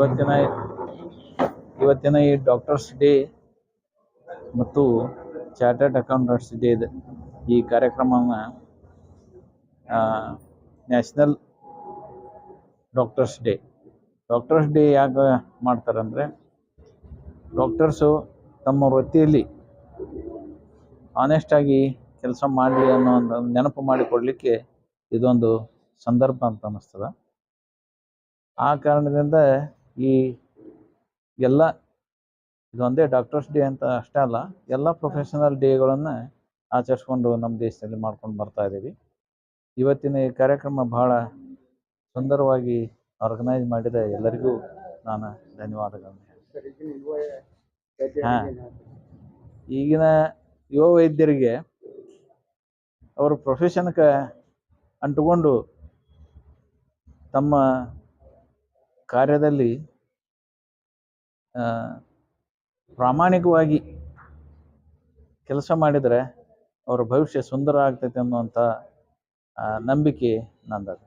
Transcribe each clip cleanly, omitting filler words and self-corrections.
ಇವತ್ತಿನ ಇವತ್ತಿನ ಈ ಡಾಕ್ಟರ್ಸ್ ಡೇ ಮತ್ತು ಚಾರ್ಟರ್ಡ್ ಅಕೌಂಟೆಂಟ್ಸ್ ಡೇ ಈ ಕಾರ್ಯಕ್ರಮವನ್ನು ನ್ಯಾಷನಲ್ ಡಾಕ್ಟರ್ಸ್ ಡೇ ಯಾಕೆ ಮಾಡ್ತಾರಂದರೆ, ಡಾಕ್ಟರ್ಸು ತಮ್ಮ ವೃತ್ತಿಯಲ್ಲಿ ಆನೆಸ್ಟಾಗಿ ಕೆಲಸ ಮಾಡಲಿ ಅನ್ನೋ ಒಂದು ನೆನಪು ಮಾಡಿಕೊಡ್ಲಿಕ್ಕೆ ಇದೊಂದು ಸಂದರ್ಭ ಅಂತ ಅನ್ನಿಸ್ತದೆ. ಆ ಕಾರಣದಿಂದ ಈ ಎಲ್ಲ ಇದೊಂದೇ ಡಾಕ್ಟರ್ಸ್ ಡೇ ಅಂತ ಅಷ್ಟೇ ಅಲ್ಲ, ಎಲ್ಲ ಪ್ರೊಫೆಷನಲ್ ಡೇಗಳನ್ನು ಆಚರಿಸ್ಕೊಂಡು ನಮ್ಮ ದೇಶದಲ್ಲಿ ಮಾಡ್ಕೊಂಡು ಬರ್ತಾ ಇದ್ದೀವಿ. ಇವತ್ತಿನ ಈ ಕಾರ್ಯಕ್ರಮ ಬಹಳ ಸುಂದರವಾಗಿ ಆರ್ಗನೈಸ್ ಮಾಡಿದ ಎಲ್ಲರಿಗೂ ನಾನು ಧನ್ಯವಾದಗಳನ್ನು ಈಗಿನ ಯುವ ವೈದ್ಯರಿಗೆ ಅವರ ಪ್ರೊಫೆಷನ್ಗೆ ಅಂಟುಕೊಂಡು ತಮ್ಮ ಕಾರ್ಯದಲ್ಲಿ ಪ್ರಾಮಾಣಿಕವಾಗಿ ಕೆಲಸ ಮಾಡಿದರೆ ಅವರ ಭವಿಷ್ಯ ಸುಂದರ ಆಗ್ತೈತೆ ಅನ್ನುವಂಥ ನಂಬಿಕೆ ನಂದದು.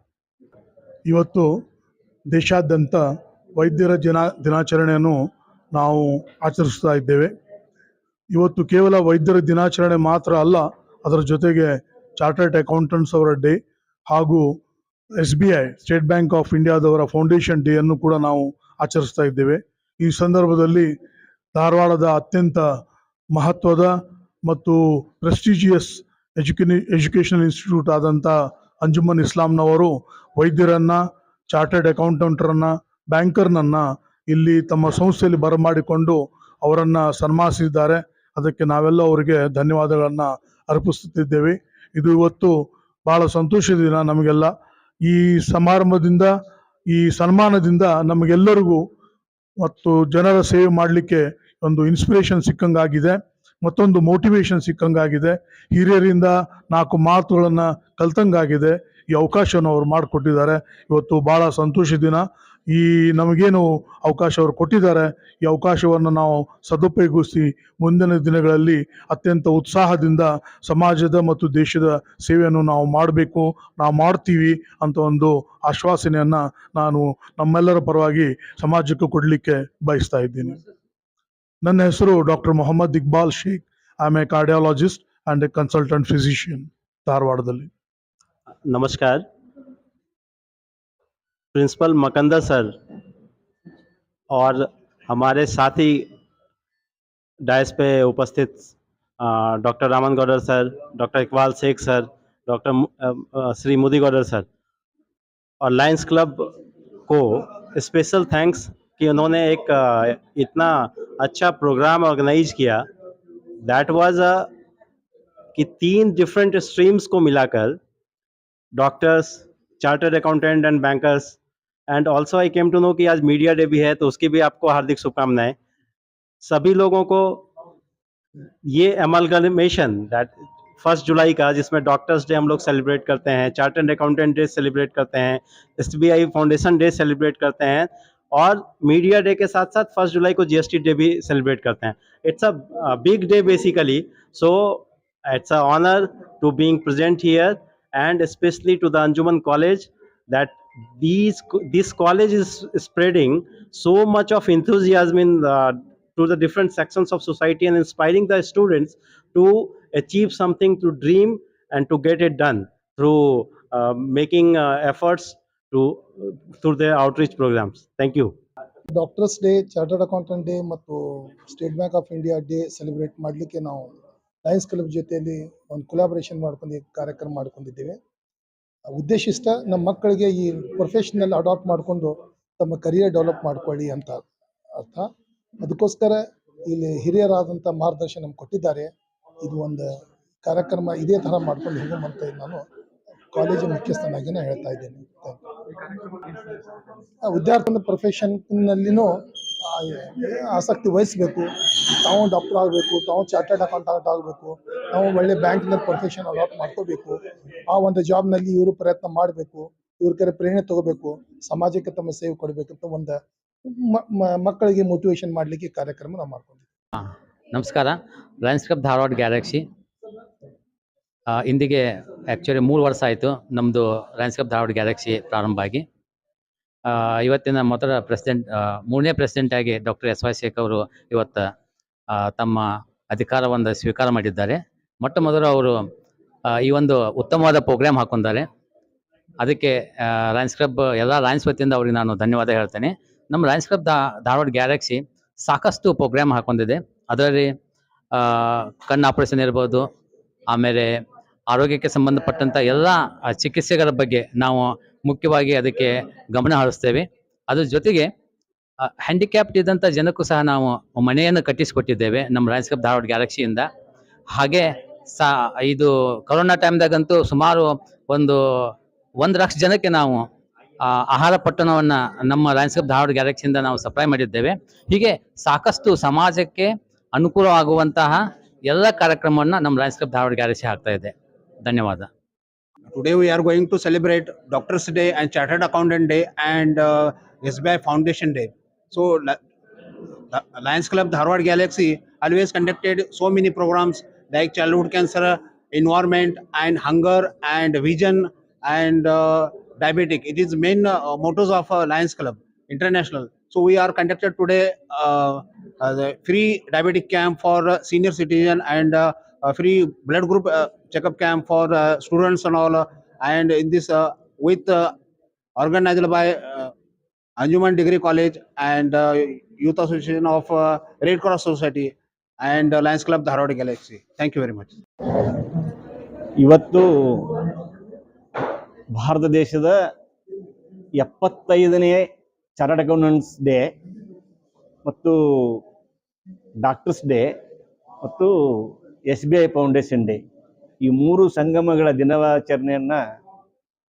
ಇವತ್ತು ದೇಶಾದ್ಯಂತ ವೈದ್ಯರ ದಿನಾಚರಣೆಯನ್ನು ನಾವು ಆಚರಿಸ್ತಾ ಇದ್ದೇವೆ. ಇವತ್ತು ಕೇವಲ ವೈದ್ಯರ ದಿನಾಚರಣೆ ಮಾತ್ರ ಅಲ್ಲ, ಅದರ ಜೊತೆಗೆ ಚಾರ್ಟರ್ಡ್ ಅಕೌಂಟೆಂಟ್ಸ್ ಅವರ ಡೇ ಹಾಗೂ SBI ಸ್ಟೇಟ್ ಬ್ಯಾಂಕ್ ಆಫ್ ಇಂಡಿಯಾದವರ ಫೌಂಡೇಶನ್ ಡೇ ಅನ್ನು ಕೂಡ ನಾವು ಆಚರಿಸ್ತಾ ಇದ್ದೇವೆ. ಈ ಸಂದರ್ಭದಲ್ಲಿ ಧಾರವಾಡದ ಅತ್ಯಂತ ಮಹತ್ವದ ಮತ್ತು ಪ್ರೆಸ್ಟಿಜಿಯಸ್ ಎಜುಕೇಷನಲ್ ಇನ್ಸ್ಟಿಟ್ಯೂಟ್ ಆದಂಥ ಅಂಜುಮನ್ ಇಸ್ಲಾಂನವರು ವೈದ್ಯರನ್ನು, ಚಾರ್ಟರ್ಡ್ ಅಕೌಂಟೆಂಟರನ್ನು, ಬ್ಯಾಂಕರ್ನನ್ನು ಇಲ್ಲಿ ತಮ್ಮ ಸಂಸ್ಥೆಯಲ್ಲಿ ಬರಮಾಡಿಕೊಂಡು ಅವರನ್ನು ಸನ್ಮಾನಿಸಿದ್ದಾರೆ. ಅದಕ್ಕೆ ನಾವೆಲ್ಲ ಅವರಿಗೆ ಧನ್ಯವಾದಗಳನ್ನು ಅರ್ಪಿಸುತ್ತಿದ್ದೇವೆ. ಇದು ಇವತ್ತು ಭಾಳ ಸಂತೋಷದ ದಿನ ನಮಗೆಲ್ಲ. ಈ ಸಮಾರಂಭದಿಂದ, ಈ ಸನ್ಮಾನದಿಂದ ನಮಗೆಲ್ಲರಿಗೂ ಮತ್ತು ಜನರ ಸೇವೆ ಮಾಡಲಿಕ್ಕೆ ಒಂದು ಇನ್ಸ್ಪಿರೇಷನ್ ಸಿಕ್ಕಂಗಾಗಿದೆ, ಮತ್ತೊಂದು ಮೋಟಿವೇಶನ್ ಸಿಕ್ಕಂಗಾಗಿದೆ, ಹಿರಿಯರಿಂದ 4 ಮಾತುಗಳನ್ನು ಕಲ್ತಂಗಾಗಿದೆ. ಈ ಅವಕಾಶವನ್ನು ಅವರು ಮಾಡಿಕೊಟ್ಟಿದ್ದಾರೆ. ಇವತ್ತು ಭಾಳ ಸಂತೋಷದ ದಿನ. ಈ ನಮಗೇನು ಅವಕಾಶ ಅವರು ಕೊಟ್ಟಿದ್ದಾರೆ, ಈ ಅವಕಾಶವನ್ನು ನಾವು ಸದುಪಯೋಗಿಸಿ ಮುಂದಿನ ದಿನಗಳಲ್ಲಿ ಅತ್ಯಂತ ಉತ್ಸಾಹದಿಂದ ಸಮಾಜದ ಮತ್ತು ದೇಶದ ಸೇವೆಯನ್ನು ನಾವು ಮಾಡಬೇಕು, ನಾವು ಮಾಡ್ತೀವಿ ಅಂತ ಒಂದು ಆಶ್ವಾಸನೆಯನ್ನು ನಾನು ನಮ್ಮೆಲ್ಲರ ಪರವಾಗಿ ಸಮಾಜಕ್ಕೆ ಕೊಡಲಿಕ್ಕೆ ಬಯಸ್ತಾ ಇದ್ದೀನಿ. ನನ್ನ ಹೆಸರು doctor Mohammed Iqbal Shaikh. I am a cardiologist and a consultant physician, ಧಾರವಾಡದಲ್ಲಿ. नमस्कार। प्रिंसिपल मकंदा सर और हमारे साथी डायस पे उपस्थित doctor Raman Goudar sir, doctor Iqbal Shaikh sir, doctor Shri Modi Goudar sir और लायंस क्लब को स्पेशल थैंक्स कि उन्होंने एक इतना अच्छा प्रोग्राम ऑर्गेनाइज किया। दैट वाज कि 3 डिफरेंट स्ट्रीम्स को मिलाकर doctors, chartered accountant and bankers, and also I came to know कि आज मीडिया डे भी है, तो उसकी भी आपको हार्दिक शुभकामनाएं। सभी लोगों को ये अमलगमेशन दैट 1 जुलाई का, जिसमें डॉक्टर्स डे हम लोग सेलिब्रेट करते हैं, चार्टर्ड अकाउंटेंट डे सेलिब्रेट करते हैं, SBI फाउंडेशन डे सेलिब्रेट करते हैं, और मीडिया डे के साथ साथ 1 जुलाई को GST डे भी सेलिब्रेट करते हैं. It's a big day basically, so it's an honor to being present here, and especially to the Anjuman College, that this college is spreading so much of enthusiasm in to the different sections of society and inspiring the students to achieve something, to dream and to get it done through making efforts through their outreach programs. Thank you. Doctors day, chartered accountant day ಮತ್ತು state bank of India day celebrate ಮಾಡಲಿಕ್ಕೆ ನಾವು Lions club ಜೊತೆಯಲ್ಲಿ ಒಂದು collaboration ಮಾಡ್ಕೊಂಡು ಕಾರ್ಯಕ್ರಮ ಮಾಡ್ಕೊಂಡಿದ್ದೇವೆ. ಉದ್ದೇಶ ಇಷ್ಟ, ನಮ್ಮ ಮಕ್ಕಳಿಗೆ ಈ ಪ್ರೊಫೆಷನಲ್ ಅಡಾಪ್ಟ್ ಮಾಡಿಕೊಂಡು ತಮ್ಮ ಕರಿಯರ್ ಡೆವಲಪ್ ಮಾಡ್ಕೊಳ್ಳಿ ಅಂತ ಅರ್ಥ. ಅದಕ್ಕೋಸ್ಕರ ಇಲ್ಲಿ ಹಿರಿಯರಾದಂಥ ಮಾರ್ಗದರ್ಶನ ನಮ್ಗೆ ಕೊಟ್ಟಿದ್ದಾರೆ. ಇದು ಒಂದು ಕಾರ್ಯಕ್ರಮ ಇದೇ ಥರ ಮಾಡ್ಕೊಂಡು ಹೋಗುವಂತ ನಾನು ಕಾಲೇಜು ಮುಖ್ಯಸ್ಥನಾಗಿ ಹೇಳ್ತಾ ಇದ್ದೇನೆ. ವಿದ್ಯಾರ್ಥಿಗಳ ಪ್ರೊಫೆಷನ್ನಲ್ಲಿನೂ ಆಸಕ್ತಿ ವಹಿಸಬೇಕು. ತಾವು ಡಾಕ್ಟರ್ ಆಗಬೇಕು, ತಾವು ಚಾರ್ಟರ್ಡ್ ಅಕೌಂಟೆಂಟ್ ಆಗಬೇಕು, ನಾವು ಒಳ್ಳೆ ಬ್ಯಾಂಕ್ನಲ್ಲಿ ಪ್ರೊಫೆಷನ್ ಅಡಾಪ್ಟ್ ಮಾಡ್ಕೋಬೇಕು. ಆ ಒಂದು ಜಾಬ್ನಲ್ಲಿ ಇವರು ಪ್ರಯತ್ನ ಮಾಡಬೇಕು, ಇವ್ರ ಕಡೆ ಪ್ರೇರಣೆ ತಗೋಬೇಕು, ಸಮಾಜಕ್ಕೆ ತಮ್ಮ ಸೇವೆ ಕೊಡಬೇಕಂತ ಒಂದು ಮಕ್ಕಳಿಗೆ ಮೋಟಿವೇಶನ್ ಮಾಡಲಿಕ್ಕೆ ಕಾರ್ಯಕ್ರಮ ನಾವು ಮಾಡ್ಕೊಂಡಿದ್ದೀವಿ. ನಮಸ್ಕಾರ. ಲಯನ್ಸ್ ಕ್ಲಬ್ ಧಾರವಾಡ ಗ್ಯಾಲಕ್ಸಿ ಇಂದಿಗೆ ಆ್ಯಕ್ಚುಲಿ 3 ವರ್ಷ ಆಯಿತು ನಮ್ಮದು ಲಯನ್ಸ್ ಕ್ಲಬ್ ಧಾರವಾಡ ಗ್ಯಾಲಕ್ಸಿ ಪ್ರಾರಂಭ ಆಗಿ. ಇವತ್ತಿನ ಮೊದಲ ಪ್ರೆಸಿಡೆಂಟ್, ಮೂರನೇ ಪ್ರೆಸಿಡೆಂಟ್ ಆಗಿ ಡಾಕ್ಟರ್ ಎಸ್ ವೈ ಶೇಖ್ ಅವರು ಇವತ್ತು ತಮ್ಮ ಅಧಿಕಾರವನ್ನು ಸ್ವೀಕಾರ ಮಾಡಿದ್ದಾರೆ. ಮೊಟ್ಟ ಮೊದಲು ಅವರು ಈ ಒಂದು ಉತ್ತಮವಾದ ಪ್ರೋಗ್ರಾಮ್ ಹಾಕೊಂಡಿದ್ದಾರೆ. ಅದಕ್ಕೆ ಲಯನ್ಸ್ ಕ್ಲಬ್ ಎಲ್ಲ ಲಯನ್ಸ್ ವತಿಯಿಂದ ಅವ್ರಿಗೆ ನಾನು ಧನ್ಯವಾದ ಹೇಳ್ತೇನೆ. ನಮ್ಮ ಲಯನ್ಸ್ ಕ್ಲಬ್ ಧಾರವಾಡ ಗ್ಯಾಲಕ್ಸಿ ಸಾಕಷ್ಟು ಪ್ರೋಗ್ರಾಮ್ ಹಾಕೊಂಡಿದೆ. ಅದರಲ್ಲಿ ಕಣ್ಣು ಆಪರೇಷನ್ ಇರ್ಬೋದು, ಆಮೇಲೆ ಆರೋಗ್ಯಕ್ಕೆ ಸಂಬಂಧಪಟ್ಟಂಥ ಎಲ್ಲ ಚಿಕಿತ್ಸೆಗಳ ಬಗ್ಗೆ ನಾವು ಮುಖ್ಯವಾಗಿ ಅದಕ್ಕೆ ಗಮನ ಹರಿಸ್ತೇವೆ. ಅದ್ರ ಜೊತೆಗೆ ಹ್ಯಾಂಡಿಕ್ಯಾಪ್ಟ್ ಇದ್ದಂಥ ಜನಕ್ಕೂ ಸಹ ನಾವು ಮನೆಯನ್ನು ಕಟ್ಟಿಸಿಕೊಟ್ಟಿದ್ದೇವೆ ನಮ್ಮ ಲಯನ್ಸ್ ಕ್ಲಬ್ ಧಾರವಾಡ ಗ್ಯಾಲಕ್ಸಿಯಿಂದ. ಹಾಗೆ ಇದು ಕೊರೋನಾ ಟೈಮ್ದಾಗಂತೂ ಸುಮಾರು 1 ಲಕ್ಷ ಜನಕ್ಕೆ ನಾವು ಆಹಾರ ಪೊಟ್ಟಣವನ್ನು ನಮ್ಮ ಲಯನ್ಸ್ ಕ್ಲಬ್ ಧಾರವಾಡ ಗ್ಯಾಲಕ್ಸಿಯಿಂದ ನಾವು ಸಪ್ಲೈ ಮಾಡಿದ್ದೇವೆ. ಹೀಗೆ ಸಾಕಷ್ಟು ಸಮಾಜಕ್ಕೆ ಅನುಕೂಲವಾಗುವಂತಹ ಎಲ್ಲ ಕಾರ್ಯಕ್ರಮವನ್ನು ನಮ್ಮ ಲಯನ್ಸ್ ಕ್ಲಬ್ ಧಾರವಾಡ ಗ್ಯಾಲಕ್ಸಿ ಆಗ್ತಾ ಇದೆ. ಧನ್ಯವಾದ. Today we are going to celebrate Doctors Day and Chartered Accountant Day and SBI Foundation Day. So the Lions Club Dharwad Galaxy always conducted so many programs like childhood cancer, environment and hunger and vision and diabetic. It is main mottos of Lions Club International. So we are conducted today the free diabetic camp for senior citizen and free blood group checkup camp for students and all. And in this with organized by Anjuman Degree College and Youth Association of Red Cross Society and Lions Club Dharwad Galaxy. Thank you very much. ಇವತ್ತು ಭಾರತ ದೇಶದ 75ನೇ chartered accountants day ಮತ್ತು doctors day ಮತ್ತು SBI foundation day, ಈ 3 ಸಂಗಮಗಳ ದಿನಾಚರಣೆಯನ್ನು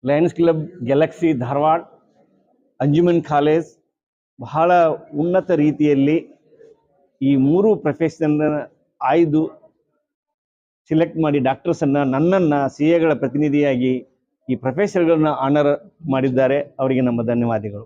Lions club Galaxy Dharwad, Anjuman college ಬಹಳ ಉನ್ನತ ರೀತಿಯಲ್ಲಿ ಈ 3 ಪ್ರೊಫೆಷನ್ ಆಯ್ದು ಸಿಲೆಕ್ಟ್ ಮಾಡಿ ಡಾಕ್ಟರ್ಸನ್ನು ನನ್ನನ್ನು CAಗಳ ಪ್ರತಿನಿಧಿಯಾಗಿ ಈ ಪ್ರೊಫೆಸರ್ಗಳನ್ನ ಆನರ್ ಮಾಡಿದ್ದಾರೆ. ಅವರಿಗೆ ನಮ್ಮ ಧನ್ಯವಾದಗಳು.